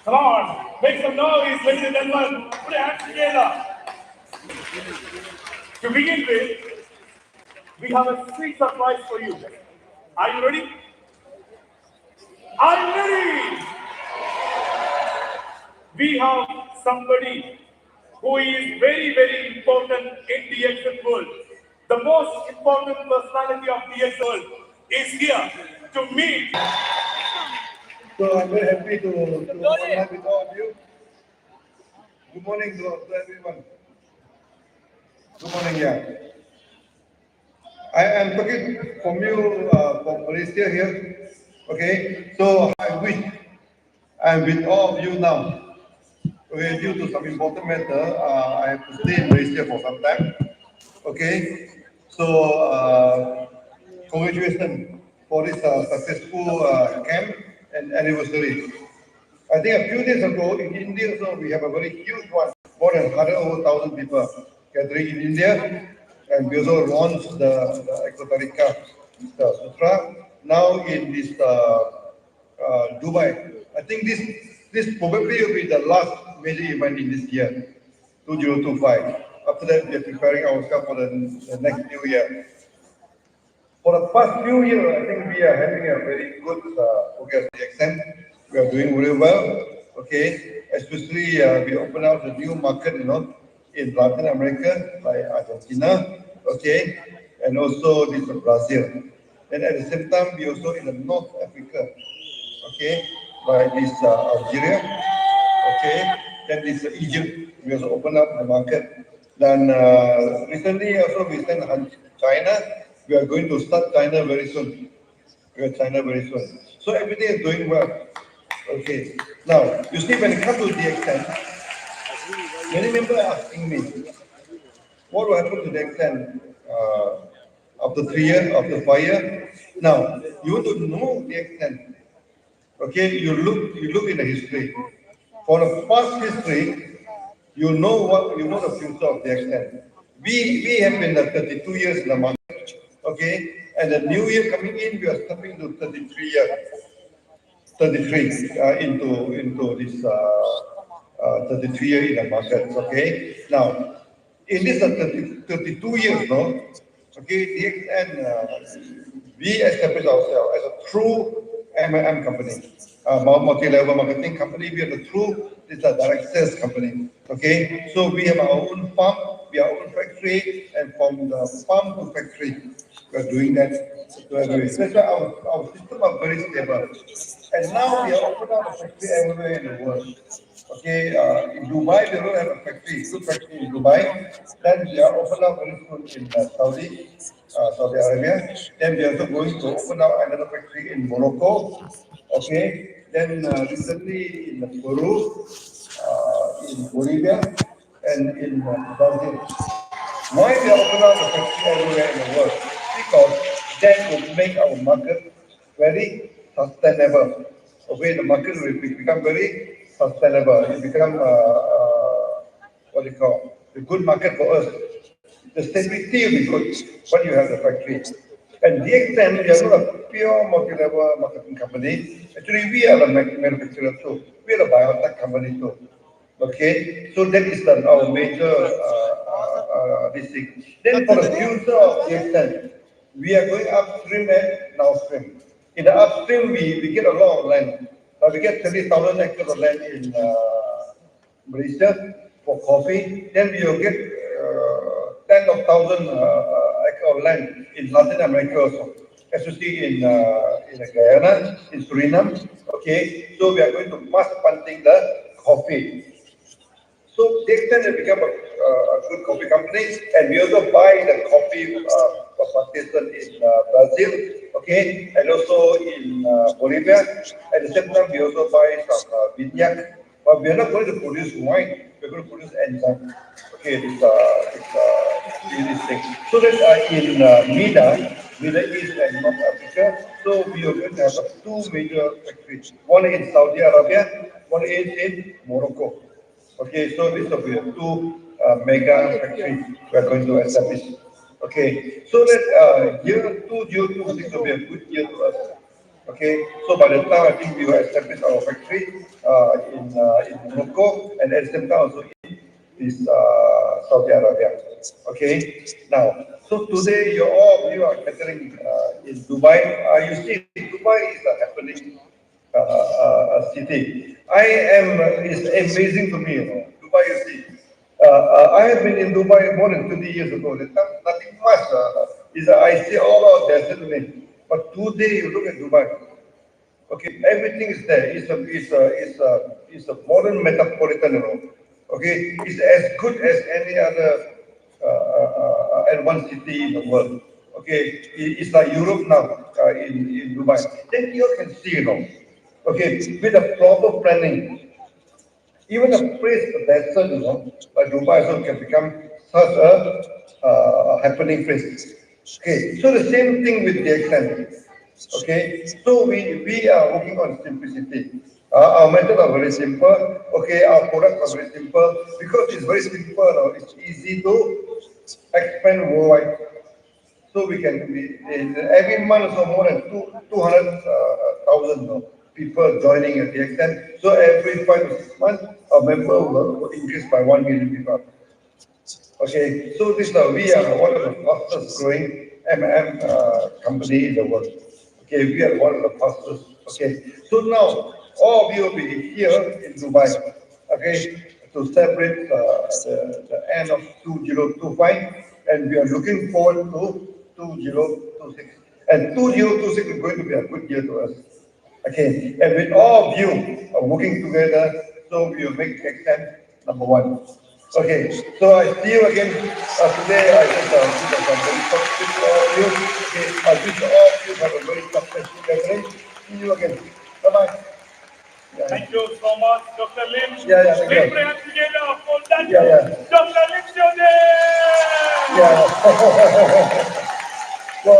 Come on, make some noise, ladies and gentlemen. Put your hands together. To begin with, we have a sweet surprise for you. Are you ready? Are you ready? We have somebody who is very, very important in the DXN world. The most important personality of DXN world is here to meet. So I'm very happy to online with all of you. Good morning to everyone. Good morning, yeah. I am talking from you from Malaysia here. Okay, so I wish I'm with all of you now. Okay, due to some important matter, I have to stay in Malaysia for some time. Okay, so congratulations for this successful camp and anniversary. I think a few days ago in India, so we have a very huge one, more than 100,000 people gathering in India, and we also launched the Exoterica, the Sutra. Now in this Dubai, I think this probably will be the last major event in this year, 2025. After that, we are preparing ourselves for the next new year. For the past few years, I think we are having a very good progress to the extent we are doing really well. Okay, especially we open out the new market, in Latin America, like Argentina. Okay, and also this Brazil. And at the same time, we also in the North Africa. Okay, like this Algeria. Okay, then this Egypt. We also open up the market. Then recently also we sent China. We are going to start China very soon. We are China very soon. So everything is doing well. Okay. Now you see when it comes to the extent, many members are asking me, what will happen to the extent after 3 years, after 5 years? Now you want to know the extent. Okay, you look in the history. For the past history, you know the future of the extent. We have been 32 years in the market, okay, and the new year coming in, we are stepping to 33 years, 33 into this 33 year in the market, okay. Now, in this 32 years, no, okay, the extent we establish ourselves as a true MLM company, multi-level marketing company. We are the true, this is a direct sales company. Okay, so we have our own farm, we have our own factory, and from the farm to factory, we are doing that. That's why our system are very stable. And now we are opening up a factory everywhere in the world. Okay, in Dubai, they don't have a factory, good factory in Dubai. Then we are opening up very soon in Saudi Arabia. Then we are also going to open up another factory in Morocco. Okay. Then recently in Peru, in Bolivia, and in Brazil. Why we are opening up the factory everywhere in the world? Because that will make our market very sustainable. Okay, the market will become very sustainable. It become what do you call a good market for us. The stability will be good when you have the factory. And the extent we are not a pure multi-level marketing company. Actually, we are a manufacturer too. We are a biotech company too. Okay, so that is our major this thing. Then for the future of the extent, we are going upstream and downstream. In the upstream, we get a lot of land. We get 30,000 hectares of land in Malaysia for coffee. Then we will get tens of thousands acres of land in Latin America also, especially in Guyana, in Suriname. Okay, so we are going to mass planting the coffee. So they extent it become a good coffee company, and we also buy the coffee plantation in Brazil, okay, and also in Bolivia. At the same time, we also buy some vineyard, but we are not going to produce wine. We're going to produce enzyme. Okay, this thing. So that in Middle East and North Africa, so we are going to have two major factories. One in Saudi Arabia, one is in Morocco. Okay, so this will be two mega factories we are going to establish. Okay, so that year 2026 will be a good year to us. Okay, so by the time I think we will establish our factory in in Morocco, and at the same time also in this Saudi Arabia. Okay. Now, so today all of you are gathering in Dubai. You see, Dubai is a happening city. It's amazing to me, Dubai, you see. I have been in Dubai more than 20 years ago. There's nothing much. I see all of desert only. But today you look at Dubai. Okay, everything is there. It's a modern metropolitan, Okay, it's as good as any other advanced city in the world. Okay, it's like Europe now in Dubai. Then you can see, Okay, with a proper planning, even a place, a desert, like Dubai also can become such a happening place. Okay, so the same thing with the extent. Okay, so we are working on simplicity. Our methods are very simple. Okay, our products are very simple because it's very simple. It's easy to expand worldwide. So every month so more than 200,000 people joining at the extent. So every 5 to 6 months, a member will increase by 1 million people. Okay, so we are one of the fastest growing company in the world. Okay, we are one of the fastest. Okay, so now all of you will be here in Dubai. Okay, to celebrate the end of 2025, and we are looking forward to 2026. And 2026 is going to be a good year to us. Okay, and with all of you working together, so we will make extent number one. Okay, so I see you again today. I think this is a very successful to all of you. Okay, I wish all of you have a very successful gathering. See you again. Bye bye. Yeah, Thank you so much, Dr. Lim. yeah, thank Please you. put your hands together for that. Yeah. Dr. Lim Jode! Yeah. So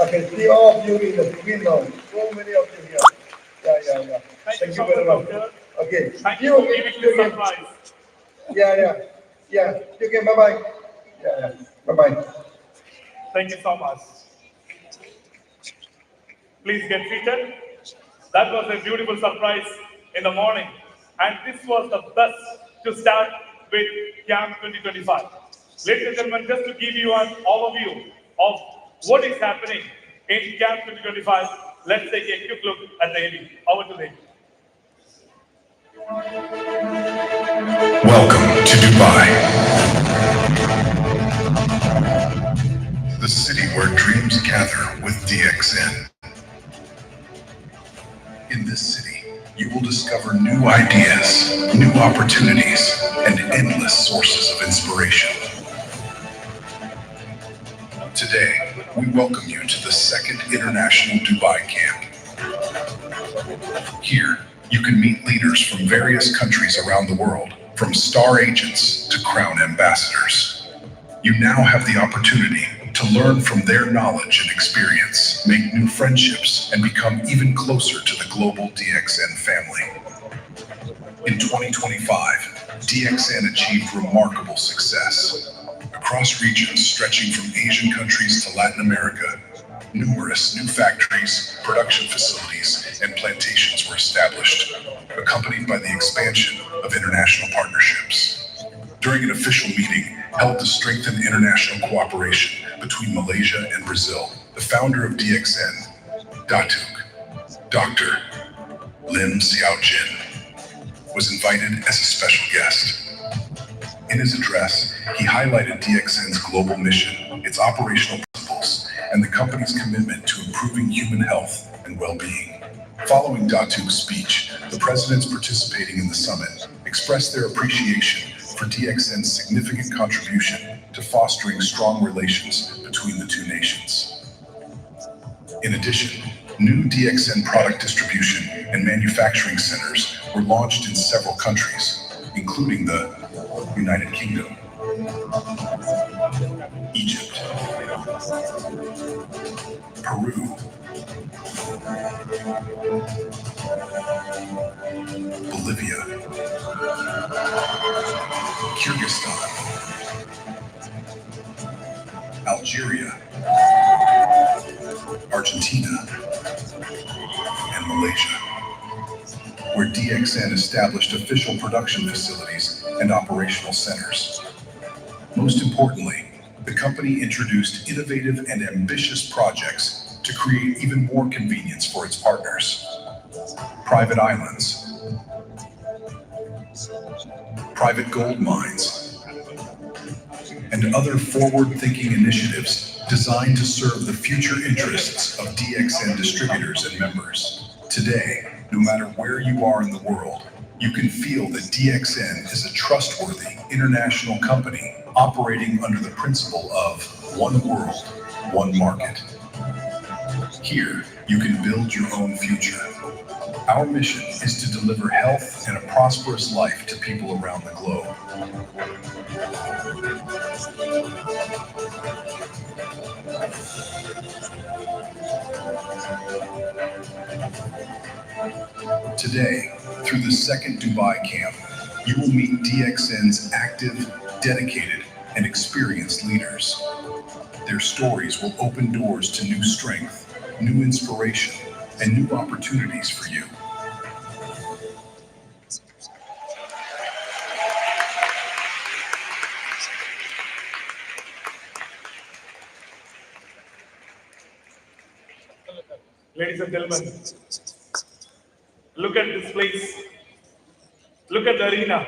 I can see all of you in the screen now. So many of you here. Yeah. Thank you Thank you so very much, much. Doctor. Okay. Thank See you you for again. giving See the you again. surprise. Yeah. See you again. Bye bye. Yeah. Bye bye. Thank you so much. Please get seated. That was a beautiful surprise in the morning. And this was the best to start with Camp 2025. Ladies and gentlemen, just to give you an overview of what is happening in Camp 2025, let's take a quick look at the AV. Over to the AV. Welcome to Dubai, the city where dreams gather with DXN. In this city, you will discover new ideas, new opportunities, and endless sources of inspiration. Today, we welcome you to the second International Dubai Camp. Here, you can meet leaders from various countries around the world, from star agents to crown ambassadors. You now have the opportunity to learn from their knowledge and experience, make new friendships, and become even closer to the global DXN family. In 2025, DXN achieved remarkable success. Across regions stretching from Asian countries to Latin America, numerous new factories, production facilities, and plantations were established, accompanied by the expansion of international partnerships. During an official meeting held to strengthen international cooperation between Malaysia and Brazil, the founder of DXN, Dr. Lim Xiaojin, was invited as a special guest. In his address, he highlighted DXN's global mission, its operational principles, and the company's commitment to improving human health and well-being. Following Datuk's speech, the presidents participating in the summit expressed their appreciation for DXN's significant contribution to fostering strong relations between the two nations. In addition, new DXN product distribution and manufacturing centers were launched in several countries, including the United Kingdom, Egypt, Peru, Bolivia, Kyrgyzstan, Algeria, Argentina, and Malaysia. where DXN established official production facilities and operational centers. Most importantly, the company introduced innovative and ambitious projects to create even more convenience for its partners. Private islands, private gold mines, and other forward-thinking initiatives designed to serve the future interests of DXN distributors and members. Today, no matter where you are in the world, you can feel that DXN is a trustworthy international company operating under the principle of one world, one market. Here, you can build your own future. Our mission is to deliver health and a prosperous life to people around the globe. Today, through the second Dubai camp, you will meet DXN's active, dedicated, and experienced leaders. Their stories will open doors to new strength, new inspiration, and new opportunities for you. Ladies and gentlemen, look at this place. Look at the arena.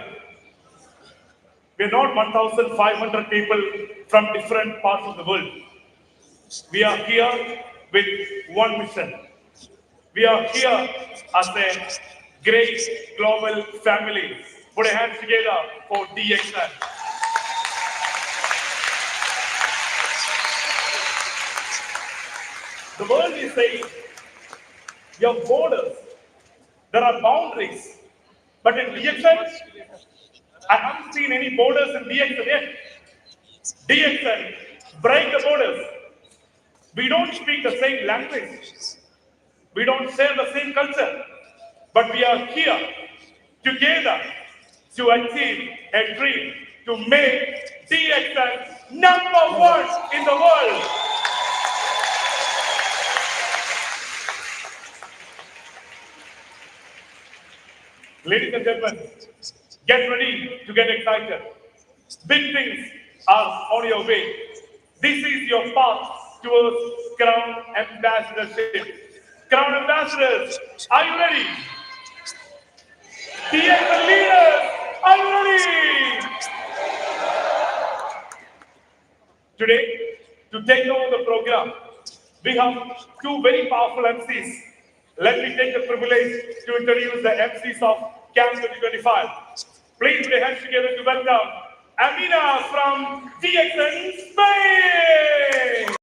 We are not 1,500 people from different parts of the world. We are here with one mission. We are here as a great global family. Put a hands together for DXN. The world is saying, you have borders, there are boundaries. But in DXN, I haven't seen any borders in DXN yet. DXN, break the borders. We don't speak the same language. We don't share the same culture. But we are here together to achieve a dream to make DXN number one in the world. Ladies and gentlemen, get ready to get excited. Big things are on your way. This is your path towards Crown Ambassadorship. Crown Ambassadors, are you ready? DXN leaders, are you ready? Today, to take over the program, we have two very powerful MCs. Let me take the privilege to introduce the MCs of Camp 2025. Please put your hands together to welcome Amina from DXN Spain.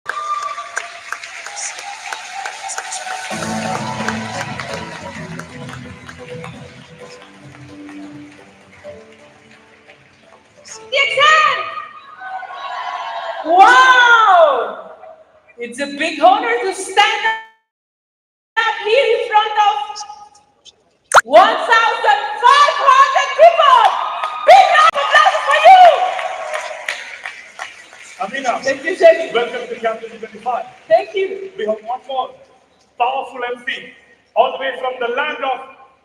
DXN! Wow! It's a big honor to stand up here in front of 1,500 people! Big round of applause for you! Amina, Thank you, Jenny. welcome to Camp 2025. Thank you. We have one more powerful MC, all the way from the land of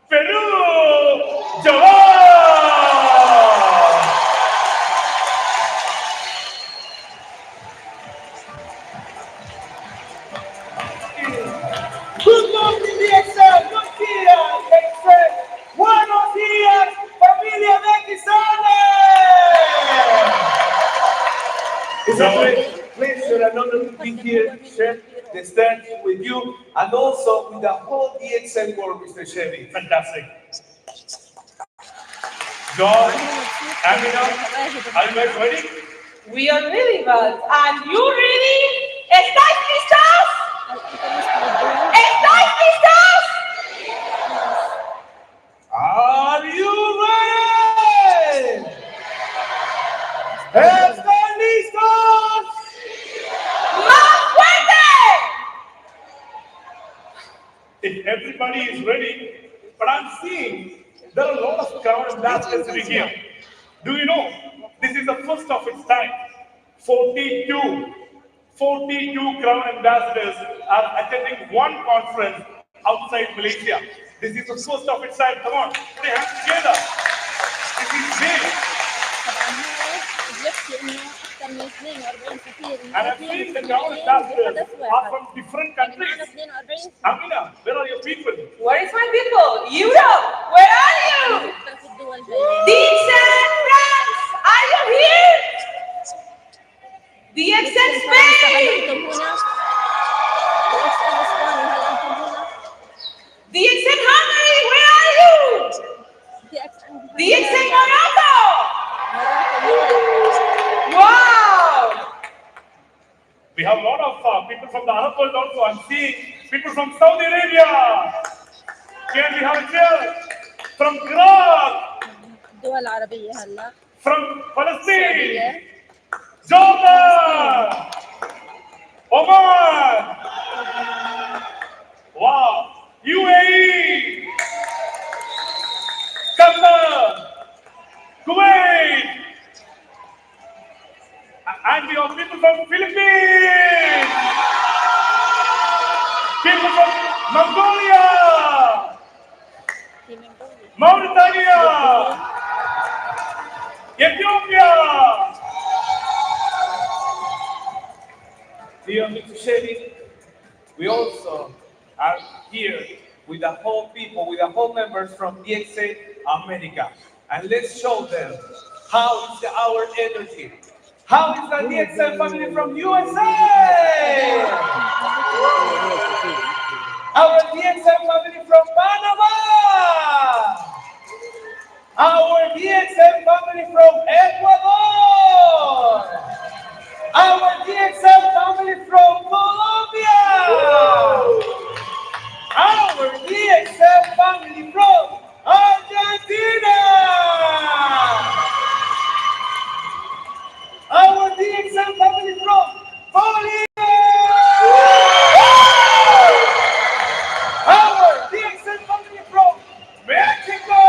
Peru, Joel! Good morning, DXN. Good días, DXN. Buenos días, familia DXN. It's a great pleasure and honor to be here to share the stage with you and also with the whole DXN world, Mr. Chevy. Fantastic. John, Amina, are you guys ready? We are ready, but are you ready? ¿Estáis listos? ¿Estáis listos? Are you ready? ¿Están listos? ¡Más fuerte! If everybody is ready, but I'm seeing there are a lot of Crown Ambassadors sitting here. Do you know, this is the first of its time. 42 Crown Ambassadors are attending one conference outside Malaysia. This is the first of its type. Come on, put your hands together. This is big. طبعا هو بيحكي انه اكثر من 42 سفير And I've seen the ground مصريين ambassadors بحدث are واحد. from different يعني countries. معنا 42 سنة Amina, where are your people? Where is my people? Europe, where are you? مختلف الدول جايين. DXN France, are you here? DXN فرنسا هل Spain, انتم هنا؟ DXN اسبانيا هل انتم هنا؟ DXN Hungary, where are you? DXN Morocco, wow! We have a lot of people from the Arab world also. I'm seeing people from Saudi Arabia. Can we have a cheer? From Iraq, الدول العربية هلا from Palestine, السعودية Jordan, Oman, wow, UAE, Qatar, Kuwait, and we have people from Philippines, people from Mongolia, في منغوليا Mauritania, Ethiopia. Dear Mr. Chevy, we also are here with the whole people, with the whole members from DXA America. And let's show them how is our energy. How is the DXA family from USA? Our DXA family from Panama. Our DXA family from Ecuador. Our DXM family from Colombia! Our DXM family from Argentina! Our DXM family from Bolivia! Our DXM family from Mexico!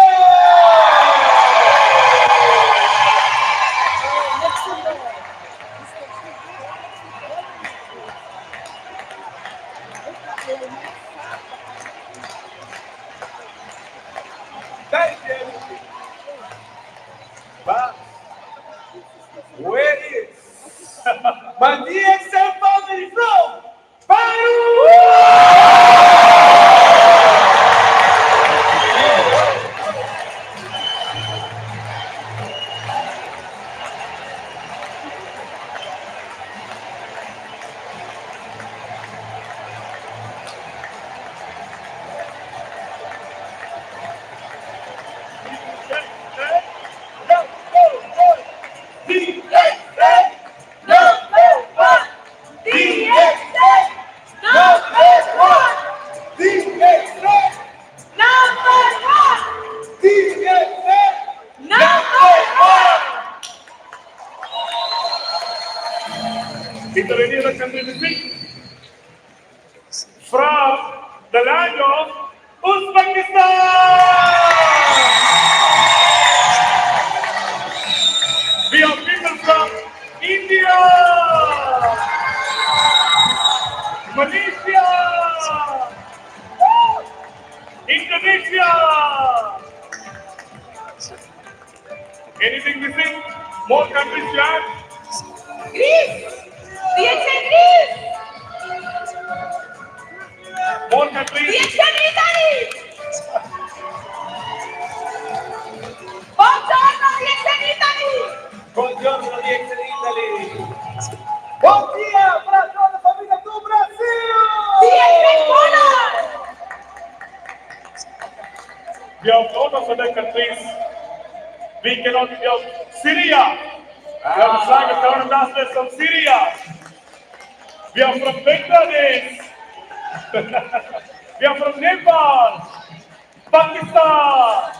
Thank you. But where is my DXM family from? Peru! Is there any other country to speak? From the land of Uzbekistan! We have people from India, Malaysia, Indonesia. Anything missing? More countries to add? Greece, DXN Greece, More countries? DXN Italy, buongiorno DXN Italy, Buongiorno DXN Italy! Buon dia para toda a família do Brasil! DXN Poland, We have a lot of other countries. We cannot help Syria. We have a flag of current ambassadors from Syria. We are from Bangladesh. We are from Nepal, Pakistan.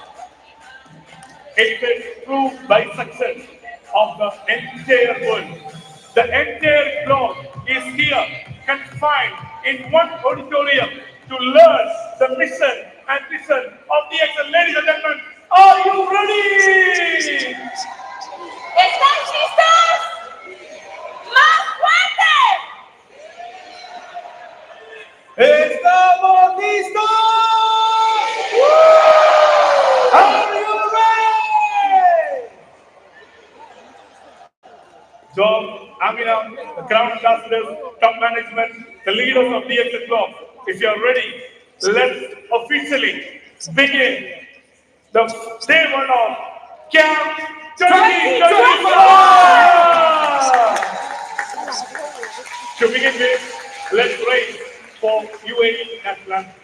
It's a true bisection of the entire world. The entire globe is here, confined in one auditorium to learn the mission and vision of the excellent. Ladies and gentlemen, are you ready? ¿están listos? ¡Más fuerte! ¡Estamos listos! Amina, the Crown Ambassadors, top management, the leaders of DXN Club. If you are ready, let's officially begin the day one of Camp 2024! To begin with, let's raise for UAE national anthem.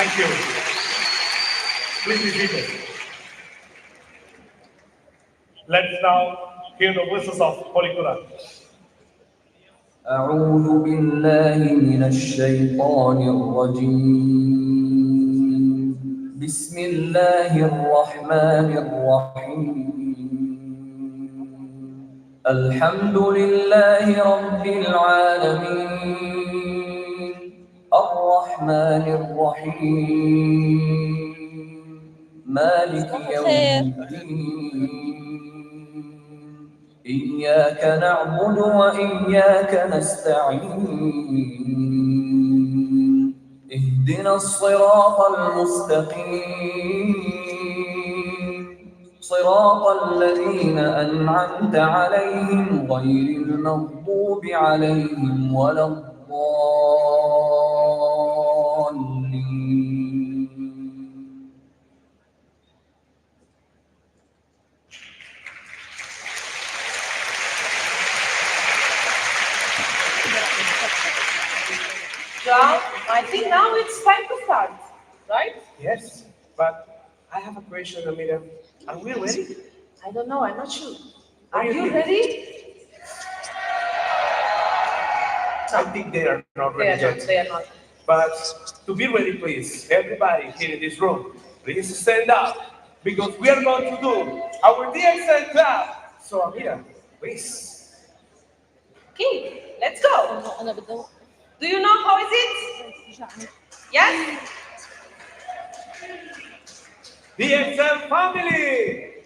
Thank you. Please be seated. Let's now hear the verses of Holy Quran. أعوذ بالله من الشيطان الرجيم بسم الله الرحمن الرحيم الحمد لله رب العالمين الرحمن الرحيم مالك يوم الدين إياك نعبد وإياك نستعين اهدنا الصراط المستقيم صراط الذين أنعمت عليهم غير المغضوب عليهم ولا الضالين. John, I think now it's time to start, right? Yes, but I have a question, Amira. Are we ready? I don't know, I'm not sure. What Are do you you think? ready? I think they are not ready yet. They are not. But to be ready, please, everybody here in this room, please stand up because we are going to do our DXN clap. So, Amira, please. Okay, let's go. Do you know how is it? Yes? DXN family,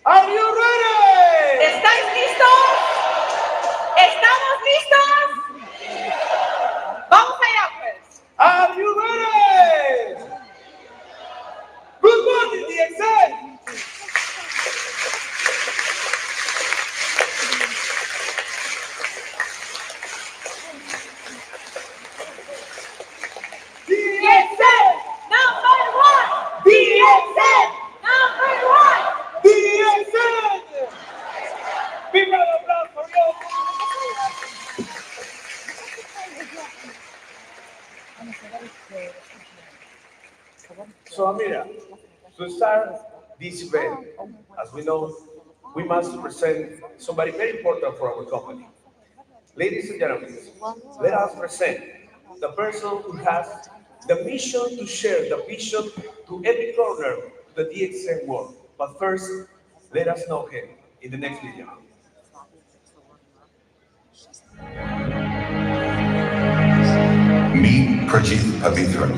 are you ready? ¿Estáis listos? ¿Estamos listos? Vamos allá, pues. Are you ready? Good morning, DXN. DXN number one! DXN number one! DXN! Big round of applause for you. So, Amira, to start this event, as we know, we must present somebody very important for our company. Ladies and gentlemen, let us present the person who has the mission to share the vision to every corner of the DXN world. But first, let us know him in the next video. Meet Prajeet Pavithran,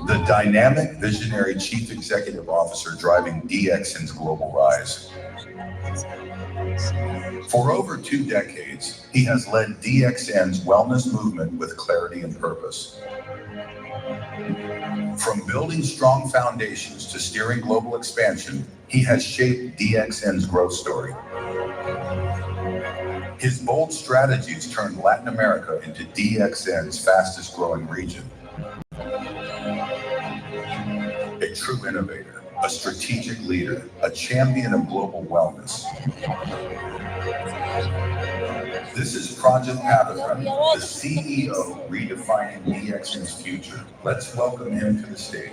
the dynamic, visionary Chief Executive Officer driving DXN's global rise. For over 2 decades, he has led DXN's wellness movement with clarity and purpose. From building strong foundations to steering global expansion, he has shaped DXN's growth story. His bold strategies turned Latin America into DXN's fastest growing region. A true innovator, a strategic leader, a champion of global wellness. This is Project Pathfinder, the CEO redefining DXN's future. Let's welcome him to the stage.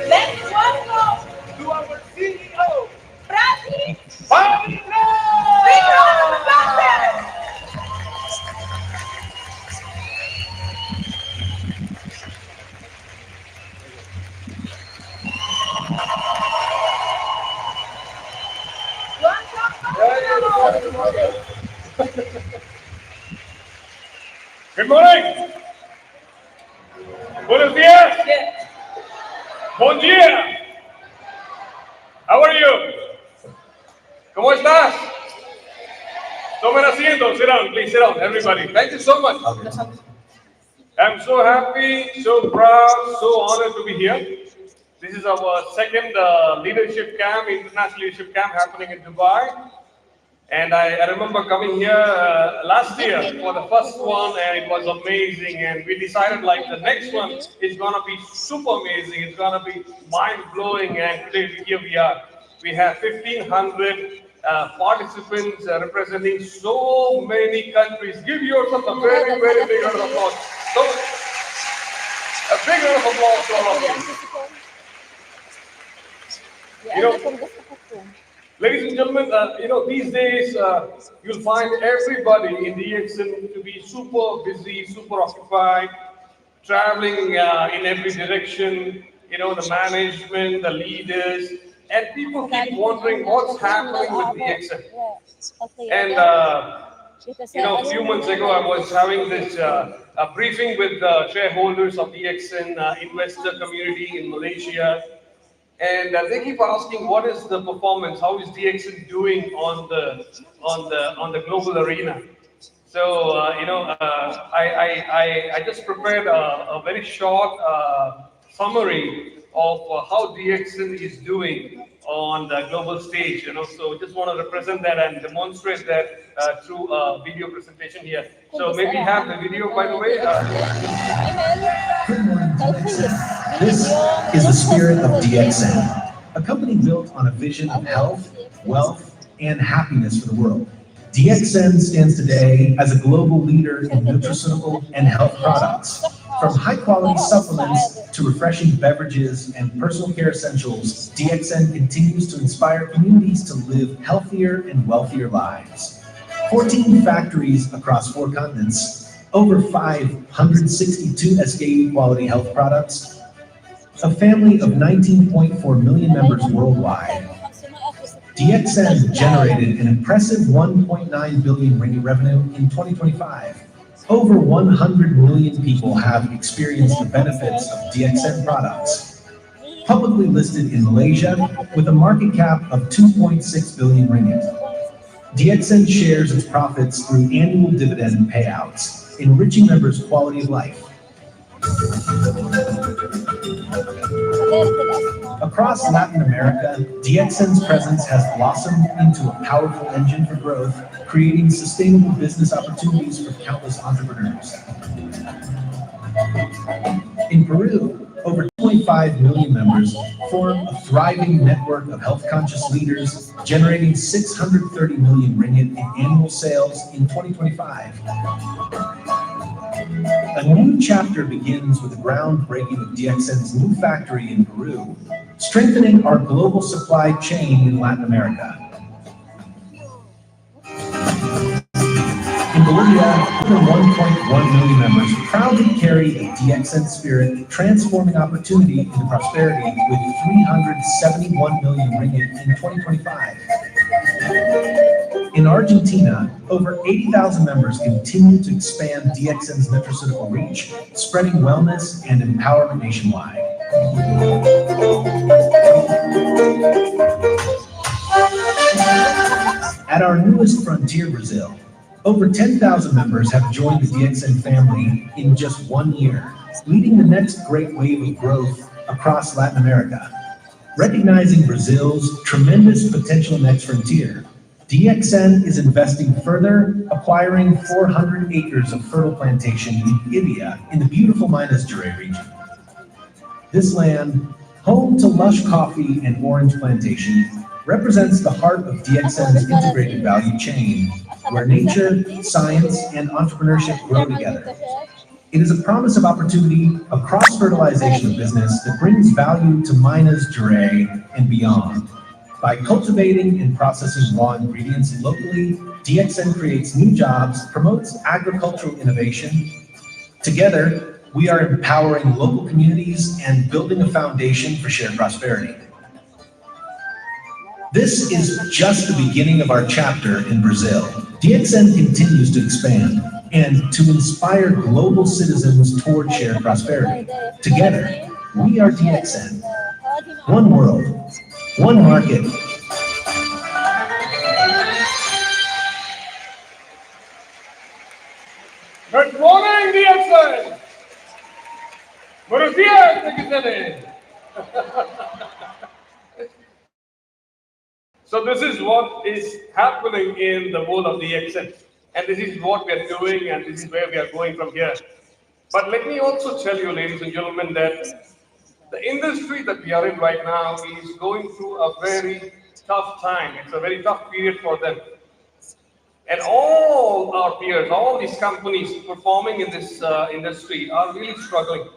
Let's welcome To our CEO, Prati. Patrick! Big round of applause. Good morning. Buenos días. Bom dia. How are you? ¿Cómo estás? Tomen asiento. Sit down, please. Sit down, everybody. Thank you so much. I'm so happy, so proud, so honored to be here. This is our second leadership camp, international leadership camp happening in Dubai. And I remember coming here last year for the first one, and it was amazing. And we decided like the next one is gonna be super amazing. It's gonna be mind blowing. And today here we are. We have 1,500 participants representing so many countries. Give yourself a very, very big round of applause. So, a big round of applause to all of you. You know, ladies and gentlemen, these days you'll find everybody in DXN to be super busy, super occupied, traveling in every direction, the management, the leaders, and people keep wondering what's happening with DXN. And, a few months ago, I was having this a briefing with shareholders of DXN investor community in Malaysia. And they keep asking, what is the performance? How is DXN doing on the global arena? So I just prepared a very short summary of how DXN is doing on the global stage. So just want to represent that and demonstrate that through a video presentation here. So maybe have the video, by the way. Good morning, DXN. This is the spirit of DXN, a company built on a vision of health, wealth, and happiness for the world. DXN stands today as a global leader in nutraceutical and health products. From high-quality supplements to refreshing beverages and personal care essentials, DXN continues to inspire communities to live healthier and wealthier lives. 14 factories across 4 continents, over 562 SKU quality health products, a family of 19.4 million members worldwide. DXN generated an impressive 1.9 billion ringgit revenue in 2025. Over 100 million people have experienced the benefits of DXN products. Publicly listed in Malaysia with a market cap of 2.6 billion ringgit. DXN shares its profits through annual dividend payouts, enriching members' quality of life. Across Latin America, DXN's presence has blossomed into a powerful engine for growth, creating sustainable business opportunities for countless entrepreneurs. In Peru, over 2.5 million members form a thriving network of health-conscious leaders, generating 630 million ringgit in annual sales in 2025. A new chapter begins with the groundbreaking of DXN's new factory in Peru, strengthening our global supply chain in Latin America. In Bolivia, over 1.1 million members proudly carry the DXN spirit, transforming opportunity into prosperity with 371 million ringgit in 2025. In Argentina, over 80,000 members continue to expand DXN's nutraceutical reach, spreading wellness and empowerment nationwide. At our newest frontier, Brazil, over 10,000 members have joined the DXN family in just 1 year, leading the next great wave of growth across Latin America. Recognizing Brazil's tremendous potential next frontier, DXN is investing further, acquiring 400 acres of fertile plantation in Ibia in the beautiful Minas Gerais region. This land, home to lush coffee and orange plantations, represents the heart of DXN's integrated value chain, where nature, science, and entrepreneurship grow together. It is a promise of opportunity, a cross-fertilization of business that brings value to Minas Gerais and beyond. By cultivating and processing raw ingredients locally, DXN creates new jobs, promotes agricultural innovation. Together, we are empowering local communities and building a foundation for shared prosperity. This is just the beginning of our chapter in Brazil. DXN continues to expand and to inspire global citizens toward shared prosperity. Together, we are DXN. One world, one market. Good morning, DXN. Buenos días, DXN. So this is what is happening in the world of DXN. And this is what we are doing, and this is where we are going from here. But let me also tell you, ladies and gentlemen, that the industry that we are in right now is going through a very tough time. It's a very tough period for them. And all our peers, all these companies performing in this industry are really struggling.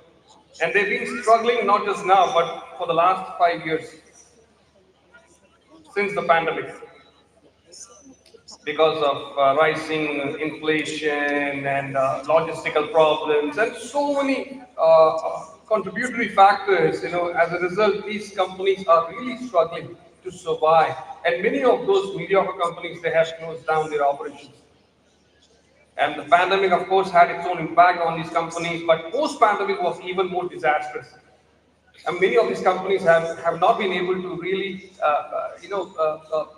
And they've been struggling not just now, but for the last 5 years, since the pandemic, because of rising inflation and logistical problems and so many contributory factors. As a result, these companies are really struggling to survive. And many of those mediocre companies, they have closed down their operations. And the pandemic, of course, had its own impact on these companies, but post-pandemic was even more disastrous. And many of these companies have not been able to really,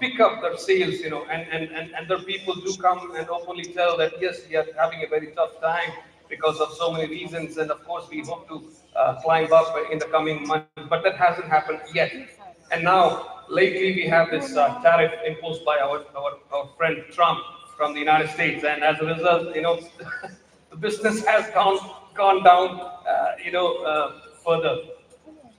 pick up their sales, and their people do come and openly tell that, yes, we are having a very tough time because of so many reasons. And of course, we hope to climb up in the coming months, but that hasn't happened yet. And now, lately, we have this tariff imposed by our friend Trump from the United States. And as a result, the business has gone down, further.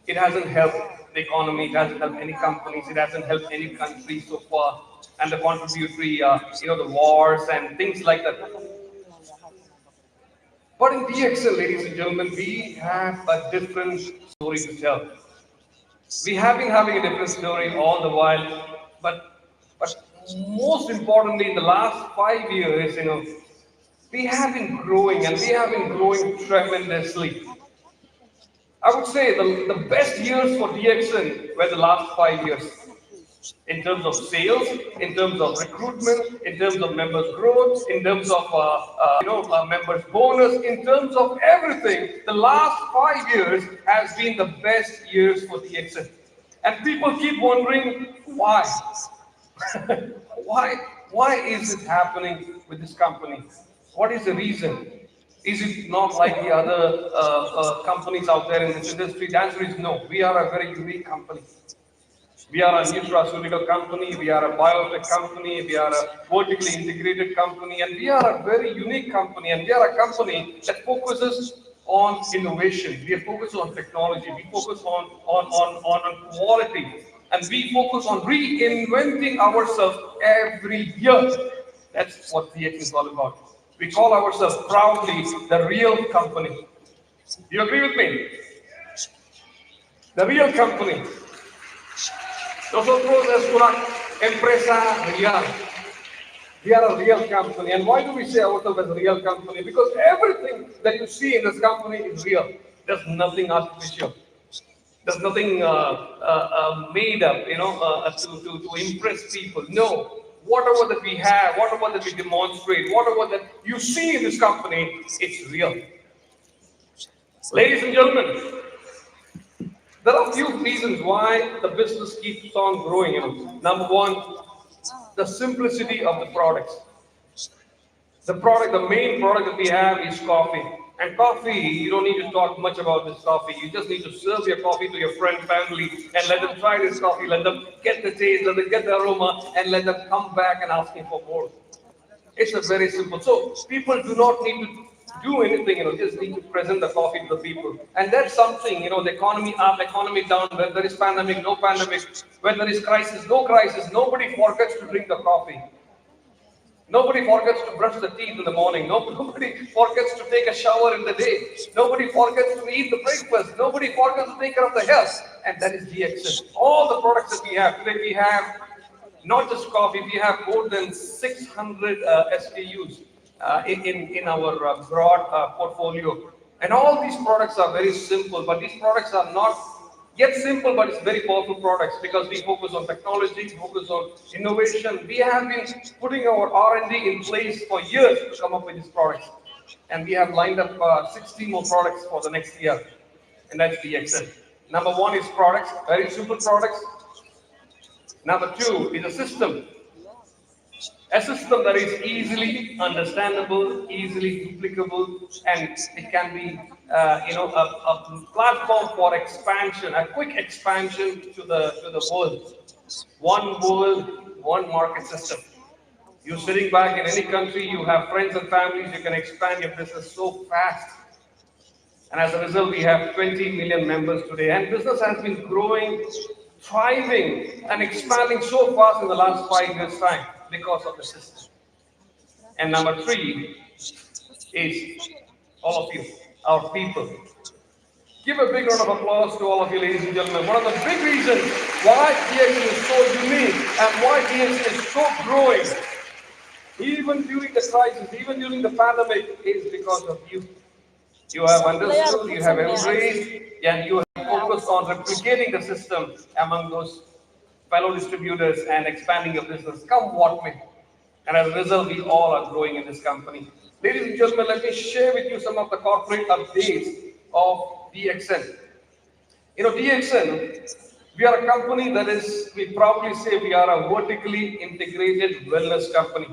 It hasn't helped the economy, it hasn't helped any companies, it hasn't helped any country so far. And the contributory, the wars and things like that. But in DXL, ladies and gentlemen, we have a different story to tell. We have been having a different story all the while, but most importantly, in the last 5 years, we have been growing, and we have been growing tremendously. I would say the best years for DXN were the last 5 years. In terms of sales, in terms of recruitment, in terms of members growth, in terms of members bonus, in terms of everything, the last 5 years has been the best years for DXN. And people keep wondering why. Why is it happening with this company? What is the reason? Is it not like the other companies out there in this industry? The answer is no. We are a very unique company. We are a nutraceutical company, we are a biotech company, we are a vertically integrated company, and we are a very unique company, and we are a company that focuses on innovation. We focus on technology, we focus on quality, and we focus on reinventing ourselves every year. That's what DX is all about. We call ourselves proudly the real company. Do you agree with me? The real company. Nosotros es una empresa real. We are a real company. And why do we say ourselves as a real company? Because everything that you see in this company is real. There's nothing artificial. There's nothing made up, to impress people. No. Whatever that we have, whatever that we demonstrate, whatever that you see in this company, it's real. Ladies and gentlemen, There are few reasons why the business keeps on growing. Number one, the simplicity of the products. The main product that we have is coffee. And coffee, you don't need to talk much about this coffee. You just need to serve your coffee to your friend, family, and let them try this coffee. Let them get the taste, let them get the aroma, and let them come back and asking for more. It's a very simple. So people do not need to do anything, just need to present the coffee to the people. And that's something, the economy up, economy down, whether there is pandemic, no pandemic, when there is crisis, no crisis, nobody forgets to drink the coffee. Nobody forgets to brush the teeth in the morning. Nobody forgets to take a shower in the day. Nobody forgets to eat the breakfast. Nobody forgets to take care of the health. And that is DXN. All the products that we have today, we have not just coffee, we have more than 600 SKUs in our broad portfolio. And all these products are very simple, but these products are not yet simple, but it's very powerful products because we focus on technology, focus on innovation. We have been putting our R&D in place for years to come up with these products. And we have lined up 60 more products for the next year. And that's the Excel. Number one is products, very simple products. Number two is a system. A system that is easily understandable, easily duplicable, and it can be, a platform for expansion, a quick expansion to the world. One world, one market system. You're sitting back in any country, you have friends and families, you can expand your business so fast. And as a result, we have 20 million members today. And business has been growing, thriving, and expanding so fast in the last 5 years' time because of the system. And number three is all of you, our people. Give a big round of applause to all of you, ladies and gentlemen. One of the big reasons why DX is so unique and why DX is so growing, even during the crisis, even during the pandemic, is because of you. You have understood, you have embraced, and you have focused on replicating the system among those fellow distributors and expanding your business. Come what may. And as a result, we all are growing in this company. Ladies and gentlemen, let me share with you some of the corporate updates of DXN. DXN, we are a company that is, we proudly say we are a vertically integrated wellness company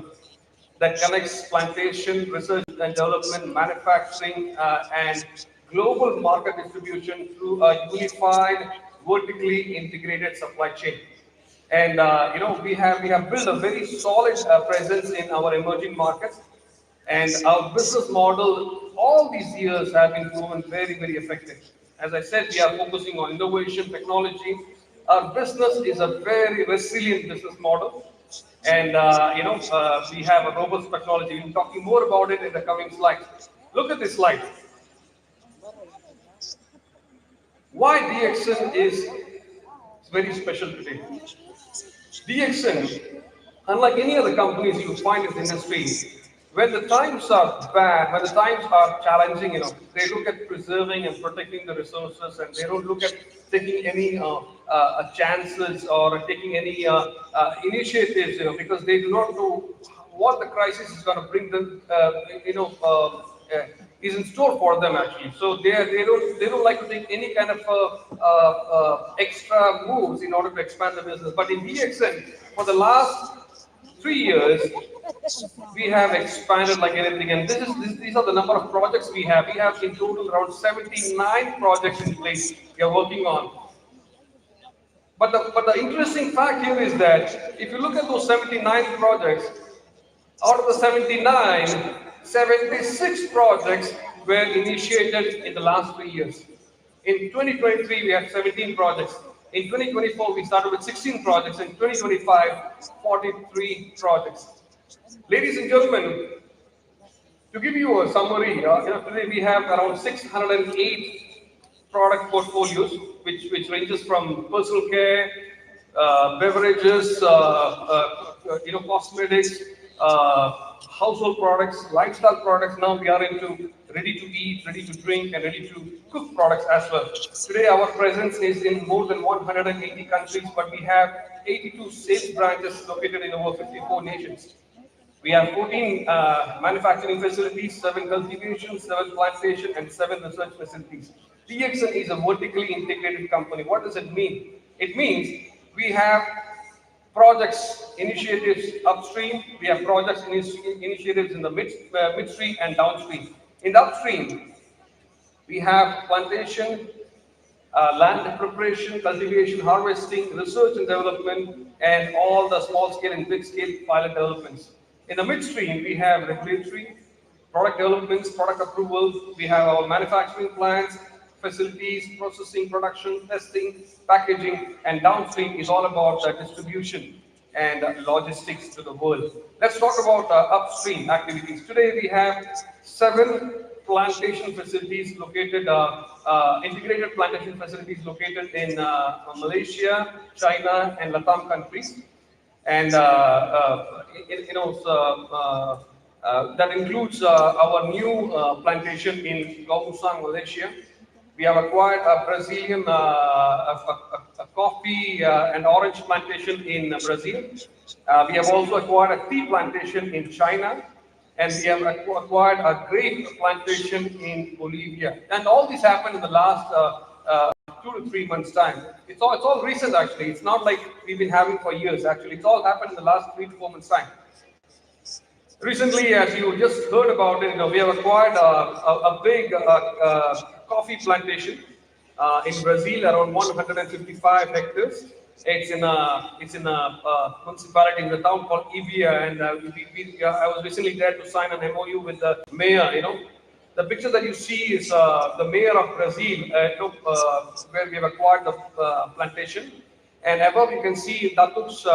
that connects plantation, research and development, manufacturing, and global market distribution through a unified, vertically integrated supply chain. And we have built a very solid presence in our emerging markets, and our business model all these years have been proven very, very effective. As I said, we are focusing on innovation, technology. Our business is a very resilient business model, and we have a robust technology. We'll be talking more about it in the coming slides. Look at this slide. Why DXN is very special today. DXN, unlike any other companies you find in this industry, when the times are bad, when the times are challenging, they look at preserving and protecting the resources, and they don't look at taking any chances or taking any initiatives, because they do not know what the crisis is going to bring them, is in store for them actually. So they don't like to take any kind of extra moves in order to expand the business. But in DXN, for the last 3 years, we have expanded like anything. And these are the number of projects we have. We have in total around 79 projects in place we are working on. But the interesting fact here is that if you look at those 79 projects, out of the 79, 76 projects were initiated in the last 3 years. In 2023, we had 17 projects. In 2024, we started with 16 projects. In 2025, 43 projects. Ladies and gentlemen, to give you a summary, today we have around 608 product portfolios, which ranges from personal care, beverages, cosmetics, household products, lifestyle products. Now we are into ready to eat, ready to drink, and ready to cook products as well. Today our presence is in more than 180 countries, but we have 82 sales branches located in over 54 nations. We have 14 manufacturing facilities, 7 cultivation, 7 plantation, and 7 research facilities. DXN is a vertically integrated company. What does it mean? It means we have projects, initiatives upstream. We have projects, initiatives in the midstream and downstream. In the upstream, we have plantation, land preparation, cultivation, harvesting, research and development, and all the small scale and big scale pilot developments. In the midstream, we have regulatory, product developments, product approvals. We have our manufacturing plants, facilities, processing, production, testing, packaging, and downstream is all about distribution and logistics to the world. Let's talk about upstream activities. Today we have 7 plantation facilities located, integrated plantation facilities located in Malaysia, China, and Latam countries. And that includes our new plantation in Gausang, Malaysia. We have acquired a Brazilian a coffee and orange plantation in Brazil. We have also acquired a tea plantation in China, and we have acquired a grape plantation in Bolivia. And all this happened in the last 2 to 3 months' time. It's all recent actually. It's not like we've been having for years actually. It's all happened in the last 3 to 4 months' time. Recently, as you just heard about it, we have acquired a big coffee plantation in Brazil, around 155 hectares. It's in a municipality in the town called Ibia, and I was recently there to sign an MOU with the mayor. The picture that you see is the mayor of Brazil, where we have acquired the plantation, and above you can see Datuk's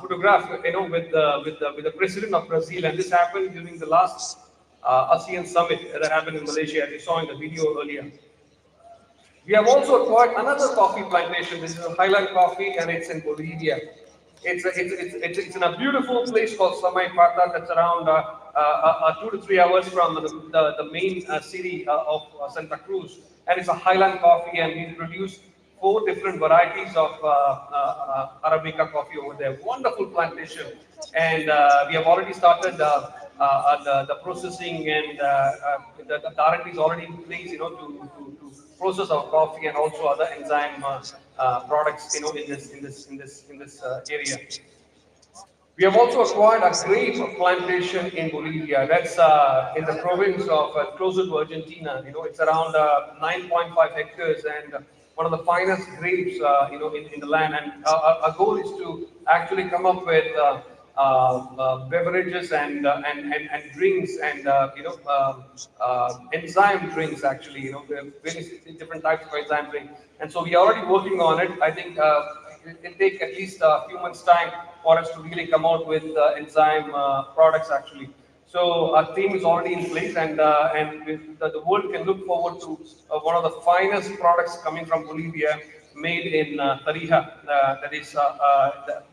photograph, with the president of Brazil, and this happened during the last ASEAN summit that happened in Malaysia, as you saw in the video earlier. We have also acquired another coffee plantation. This is a Highland coffee, and it's in Bolivia. It's in a beautiful place called Samay Pata. That's around 2 to 3 hours from the main city of Santa Cruz, and it's a Highland coffee, and we produce 4 different varieties of Arabica coffee over there. Wonderful plantation, and we have already started the processing, and the R&D is already in place, to process our coffee and also other enzyme products, in this area. We have also acquired a grape plantation in Bolivia. That's in the province of closer to Argentina. It's around 9.5 hectares and one of the finest grapes, in the land. And our goal is to actually come up with beverages and drinks and enzyme drinks. Actually, there are various different types of enzyme drinks, and so we are already working on it. I think it'll take at least a few months' time for us to really come out with enzyme products. Actually, so our team is already in place, and the world can look forward to one of the finest products coming from Bolivia, made in Tarija, that is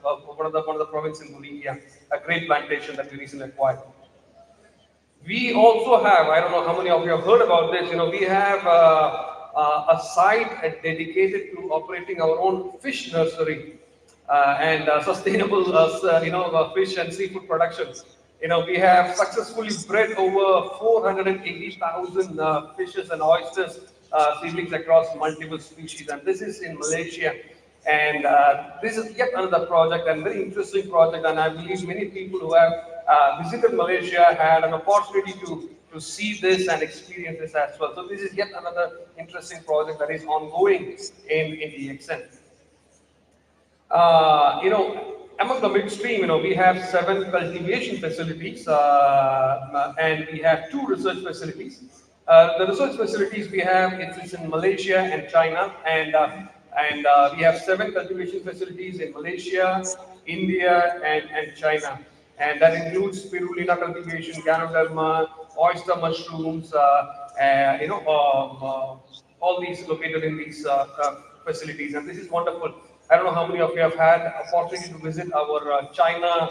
one of the provinces in Bolivia, a great plantation that we recently acquired. We also have, I don't know how many of you have heard about this, we have a site dedicated to operating our own fish nursery and sustainable, fish and seafood production. We have successfully bred over 480,000 fishes and oysters, seedlings across multiple species, and this is in Malaysia. And this is yet another project, and very interesting project, and I believe many people who have visited Malaysia had an opportunity to see this and experience this as well. So this is yet another interesting project that is ongoing in DXN. Among the midstream, we have 7 cultivation facilities, and we have 2 research facilities. The research facilities we have, it's in Malaysia and China, and we have 7 cultivation facilities in Malaysia, India, and China, and that includes spirulina cultivation, ganoderma, oyster mushrooms, all these located in these facilities, and this is wonderful. I don't know how many of you have had opportunity to visit our China,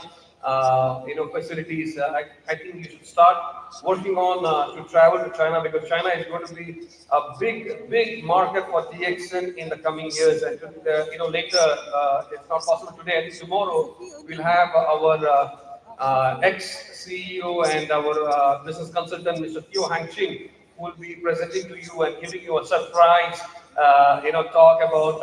facilities. I think you should start working on to travel to China, because China is going to be a big market for DXN in the coming years. And later, it's not possible today. At least tomorrow, we'll have our ex-CEO and our business consultant, Mr. Teo Hang Ching, who will be presenting to you and giving you a surprise, talk about,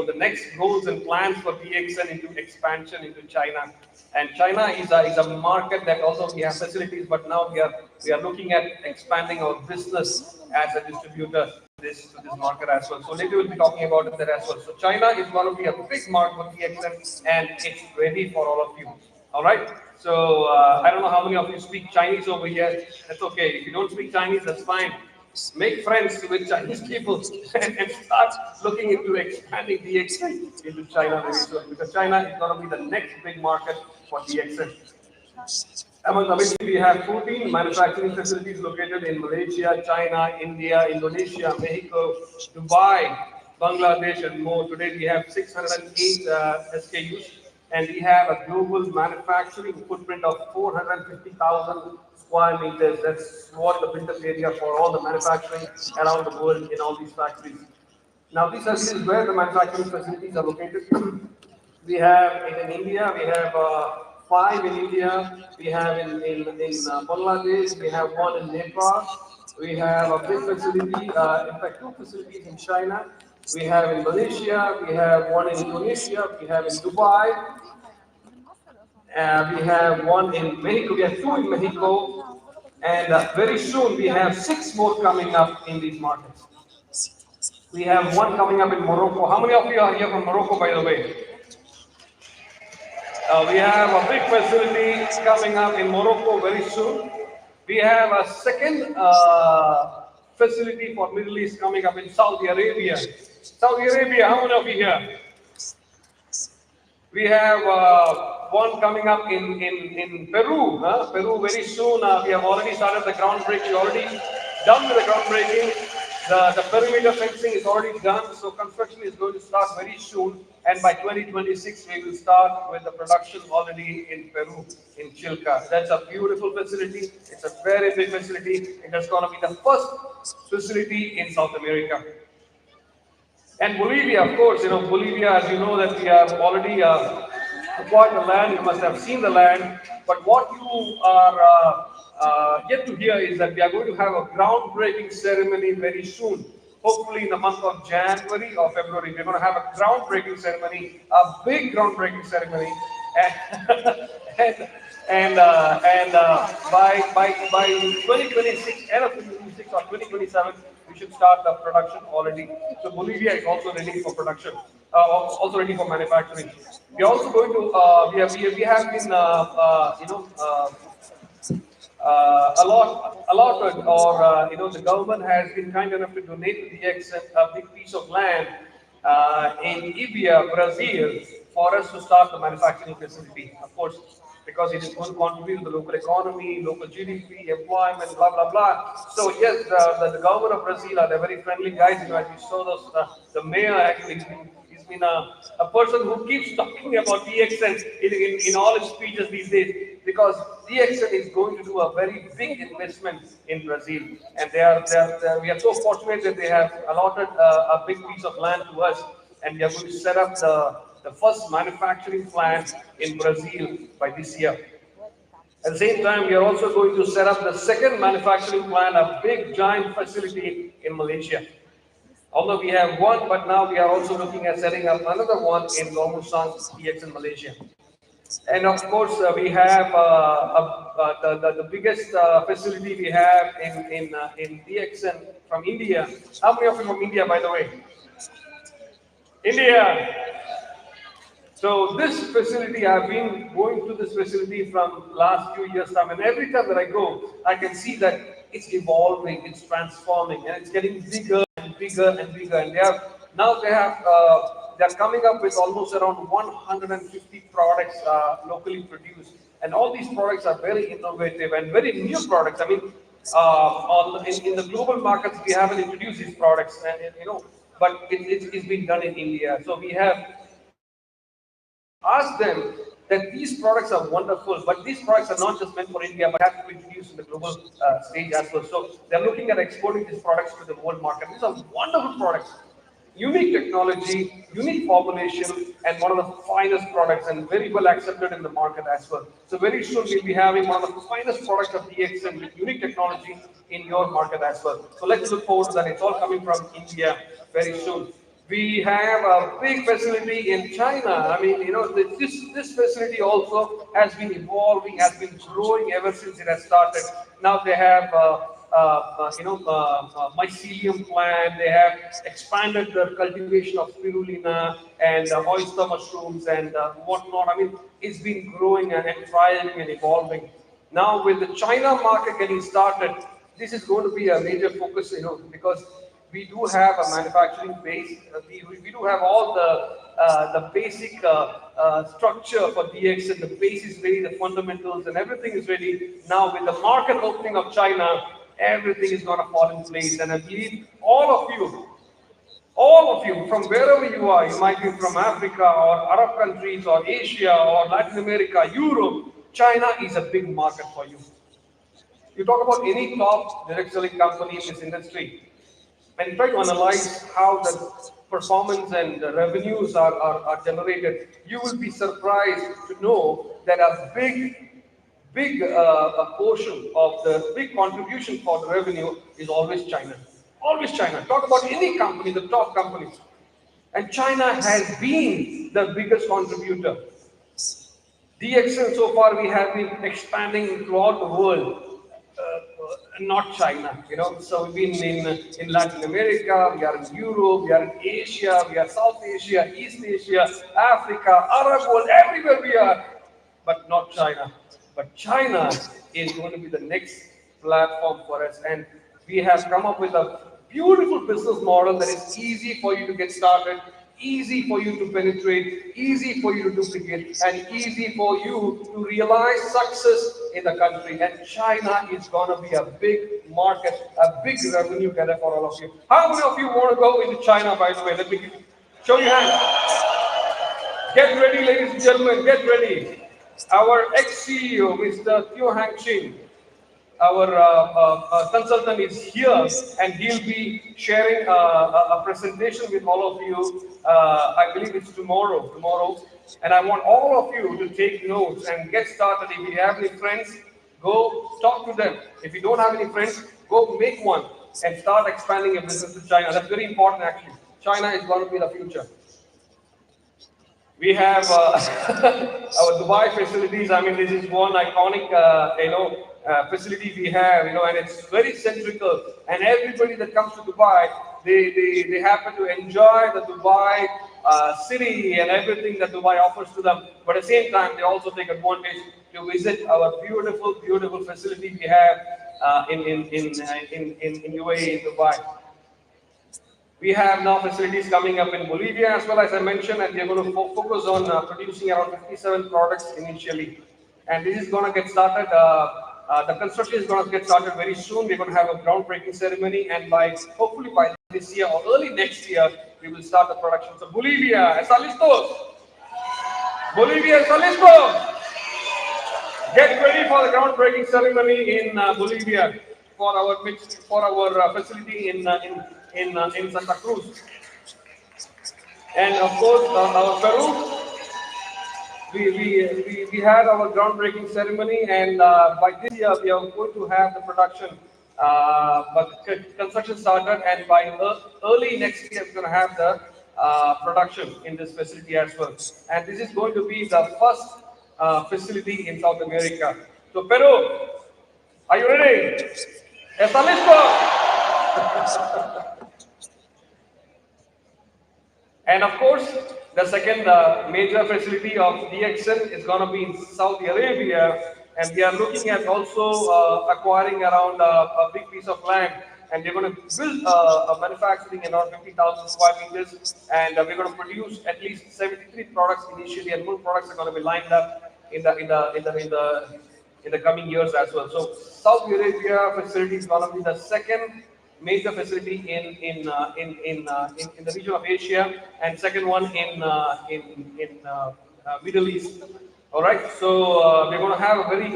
the next goals and plans for DXN into expansion into China. And China is a market that although we have facilities, but now we are looking at expanding our business as a distributor to this market as well. So later we'll be talking about that as well. So China is going to be a big market for DXN, and it's ready for all of you. All right. So I don't know how many of you speak Chinese over here. That's okay. If you don't speak Chinese, that's fine. Make friends with Chinese people and start looking into expanding DXN into China very soon, because China is going to be the next big market for DXN. Among the we have 14 manufacturing facilities located in Malaysia, China, India, Indonesia, Mexico, Dubai, Bangladesh, and more. Today we have 608 SKUs, and we have a global manufacturing footprint of 450,000 square meters. That's what the built-up area for all the manufacturing around the world in all these factories. Now, these are where the manufacturing facilities are located. We have it in India, we have 5 in India, we have in Bangladesh, we have 1 in Nepal, we have a big facility, in fact 2 facilities in China, we have in Malaysia, we have 1 in Indonesia, we have in Dubai, we have 1 in Mexico, we have 2 in Mexico, and very soon we have 6 more coming up in these markets. We have 1 coming up in Morocco. How many of you are here from Morocco, by the way? We have a big facility coming up in Morocco very soon. We have a second facility for Middle East coming up in Saudi Arabia. Saudi Arabia, how many of you here? We have 1 coming up in Peru. Peru very soon. We have already started the groundbreaking, already done with the groundbreaking. The perimeter fencing is already done, so construction is going to start very soon. And by 2026, we will start with the production already in Peru, in Chilca. That's a beautiful facility. It's a very big facility. It is going to be the first facility in South America. And Bolivia, of course, Bolivia, as you know, that we have already acquired the land. You must have seen the land. But what you are yet to hear is that we are going to have a groundbreaking ceremony very soon. Hopefully in the month of January or February, we're going to have a groundbreaking ceremony, a big groundbreaking ceremony. And by 2026, end of 2026 or 2027, we should start the production already. So Bolivia is also ready for production, also ready for manufacturing. We are also going to we have been allotted, or the government has been kind enough to donate to DXN a big piece of land in Ibia, Brazil, for us to start the manufacturing facility. Of course, because it is going to contribute to the local economy, local GDP, employment, blah blah blah. So yes, the government of Brazil are very friendly guys. As you saw those, the mayor actually. He's been a person who keeps talking about DXN in all his speeches these days, because DXN is going to do a very big investment in Brazil, and we are so fortunate that they have allotted a big piece of land to us, and we are going to set up the first manufacturing plant in Brazil by this year. At the same time, we are also going to set up the second manufacturing plant, a big giant facility in Malaysia. Although we have 1, but now we are also looking at setting up another one in Lomusang, DX in Malaysia. And of course, we have the biggest facility we have in DXN from India. How many of you from India, by the way? India. So this facility, I've been going to this facility from last few years time, and every time that I go, I can see that it's evolving, it's transforming, and it's getting bigger and bigger and bigger. And they're coming up with almost around 150 products locally produced, and all these products are very innovative and very new products. I mean, in the global markets, we haven't introduced these products, but it's been done in India. So we have ask them that these products are wonderful, but these products are not just meant for India, but have to be introduced in the global stage as well. So they're looking at exporting these products to the world market. These are wonderful products. unique technology, unique formulation, and one of the finest products and very well accepted in the market as well. So very soon we'll be having one of the finest products of DXN with unique technology in your market as well. So let's look forward to that. It's all coming from India very soon. We have a big facility in China. I mean, this facility also has been evolving, has been growing ever since it has started. Now they have mycelium plant. They have expanded the cultivation of spirulina and oyster mushrooms and whatnot. I mean, it's been growing and thriving and evolving. Now with the China market getting started, this is going to be a major focus, because we do have a manufacturing base. We do have all the basic structure for DX, and the base is ready, the fundamentals and everything is ready. Now with the market opening of China, everything is going to fall in place. And I believe all of you from wherever you are, you might be from Africa or Arab countries or Asia or Latin America, Europe, China is a big market for you. You talk about any top direct selling company in this industry, and try to analyze how the performance and the revenues are generated, you will be surprised to know that a big a portion of the big contribution for the revenue is always China. Always China. Talk about any company, the top companies. And China has been the biggest contributor. DXN so far we have been expanding throughout the world. Not China, So we've been in Latin America, we are in Europe, we are in Asia, we are South Asia, East Asia, Africa, Arab world, everywhere we are, but not China. But China is going to be the next platform for us, and we have come up with a beautiful business model that is easy for you to get started, easy for you to penetrate, easy for you to duplicate, and easy for you to realize success in the country. And China is going to be a big market, a big revenue getter for all of you. How many of you want to go into China, by the way? Let me show you hands. Get ready, ladies and gentlemen, get ready. Our ex-CEO, Mr. Teo Hang Chin, our consultant is here, and he'll be sharing a presentation with all of you. I believe it's tomorrow, and I want all of you to take notes and get started. If you have any friends, go talk to them. If you don't have any friends, go make one and start expanding your business to China. That's very important, actually. China is going to be the future. We have our Dubai facilities. I mean, this is one iconic, facility we have, and it's very centrical. And everybody that comes to Dubai, they happen to enjoy the Dubai city and everything that Dubai offers to them. But at the same time, they also take advantage to visit our beautiful facility we have in UAE, in Dubai. We have now facilities coming up in Bolivia as well, as I mentioned, and we are going to focus on producing around 57 products initially. And this is going to get started, the construction is going to get started very soon. We're going to have a groundbreaking ceremony, and hopefully by this year or early next year, we will start the production. So Bolivia, ¿está listos? Bolivia, ¿está listos? Get ready for the groundbreaking ceremony in Bolivia for our facility in Santa Cruz. And of course, our Peru, we had our groundbreaking ceremony, and by this year we are going to have the production. But construction started, and by early next year we're going to have the production in this facility as well. And this is going to be the first facility in South America. So Peru, are you ready? ¿Está listo? And of course, the second major facility of DXN is going to be in Saudi Arabia, and we are looking at also acquiring around a big piece of land, and we're going to build a manufacturing around 50,000 square meters, and we're going to produce at least 73 products initially, and more products are going to be lined up in the coming years as well. So Saudi Arabia facility is going to be the second major facility in the region of Asia, and second one in Middle East. All right, so we're going to have a very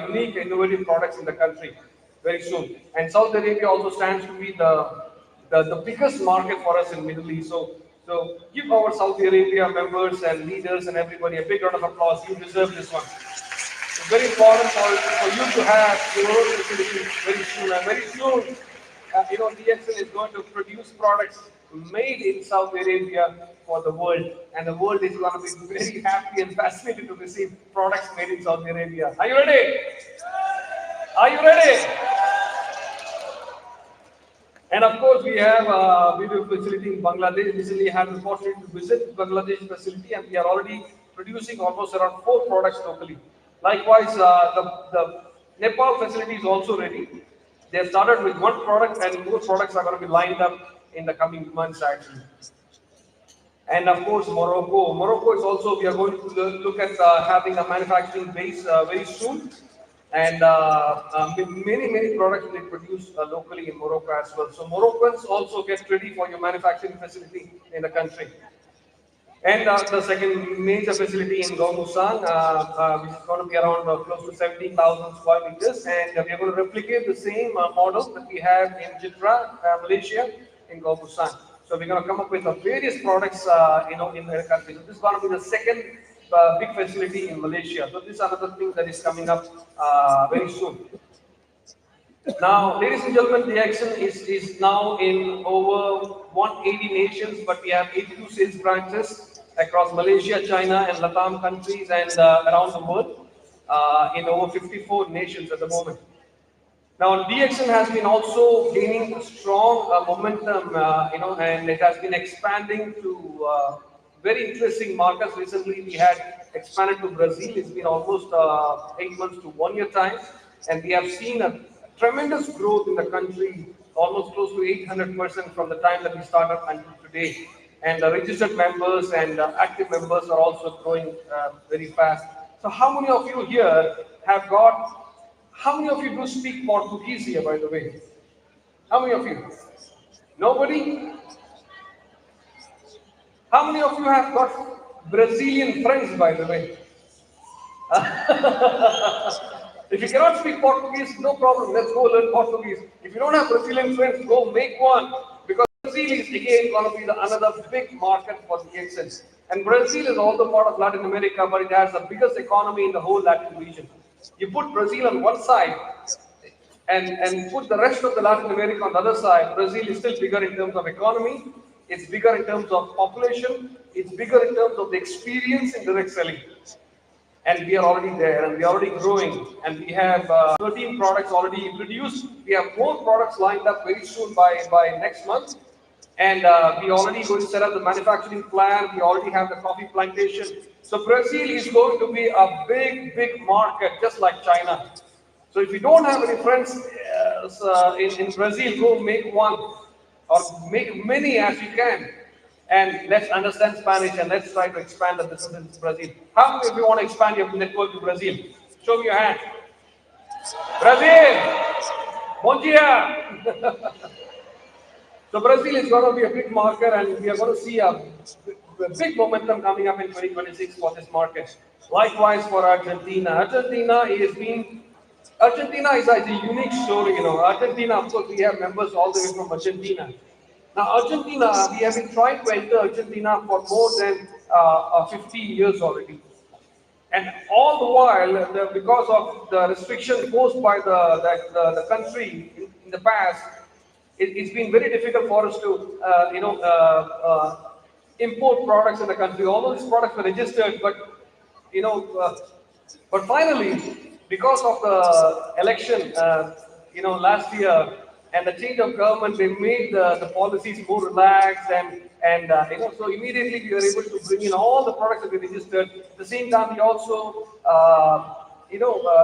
unique, innovative products in the country very soon. And Saudi Arabia also stands to be the the biggest market for us in Middle East. So give our Saudi Arabia members and leaders and everybody a big round of applause. You deserve this one. It's very important for you to have your own facilities very soon. And very soon, DXN is going to produce products made in Saudi Arabia for the world. And the world is going to be very happy and fascinated to receive products made in Saudi Arabia. Are you ready? Are you ready? And of course, we have a beautiful facility in Bangladesh. Recently, I had the opportunity to visit Bangladesh facility, and we are already producing almost around 4 products locally. Likewise, the Nepal facility is also ready. They have started with 1 product, and more products are going to be lined up in the coming months, actually. And of course, Morocco. Morocco is also, we are going to look at having a manufacturing base very soon. And many products they produce locally in Morocco as well. So Moroccans also get ready for your manufacturing facility in the country. And the second major facility in Gomusang, which is going to be around close to 17,000 square meters, and we are going to replicate the same model that we have in Jitra, Malaysia, in Gomusang. So we're going to come up with various products, in the country. So this is going to be the second big facility in Malaysia. So this is another thing that is coming up very soon. Now, ladies and gentlemen, the action is now in over 180 nations, but we have 82 sales branches across Malaysia, China, and Latam countries and around the world in over 54 nations at the moment. Now, DXN has been also gaining strong momentum, and it has been expanding to very interesting markets. Recently, we had expanded to Brazil. It's been almost 8 months to 1 year time, and we have seen a tremendous growth in the country, almost close to 800% from the time that we started until today. And the registered members and active members are also growing very fast. So, how many of you here have got? How many of you do speak Portuguese here, by the way? How many of you? Nobody? How many of you have got Brazilian friends, by the way? If you cannot speak Portuguese, no problem. Let's go learn Portuguese. If you don't have Brazilian friends, go make one. Because Brazil is again going to be another big market for DXN. And Brazil is also part of Latin America, but it has the biggest economy in the whole Latin region. You put Brazil on one side and put the rest of the Latin America on the other side. Brazil is still bigger in terms of economy. It's bigger in terms of population. It's bigger in terms of the experience in direct selling. And we are already there, and we are already growing. And we have 13 products already introduced. We have more products lined up very soon by next month. And we already going to set up the manufacturing plant. We already have the coffee plantation. So Brazil is going to be a big market, just like China. So if you don't have any friends in Brazil, go make one or make many as you can. And let's understand Spanish and let's try to expand the business in Brazil. How many of you want to expand your network to Brazil? Show me your hand. Brazil! Bom dia! So Brazil is going to be a big market, and we are going to see a big momentum coming up in 2026 for this market. Likewise for Argentina. Argentina is a unique story. Argentina, of course, we have members all the way from Argentina. Now, Argentina, we have been trying to enter Argentina for more than 15 years already. And all the while, because of the restrictions posed by the country in the past, it's been very difficult for us to, import products in the country. All these products were registered, but finally, because of the election, last year and the change of government, they made the policies more relaxed and so immediately we were able to bring in all the products that we registered. At the same time, we also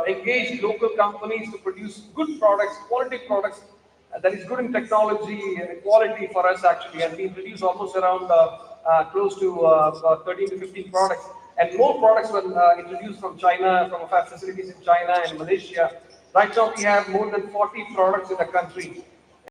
engaged local companies to produce good products, quality products that is good in technology and quality for us actually. And we produce almost around close to 13 to 15 products. And more products were introduced from China, from our facilities in China and Malaysia. Right now, we have more than 40 products in the country.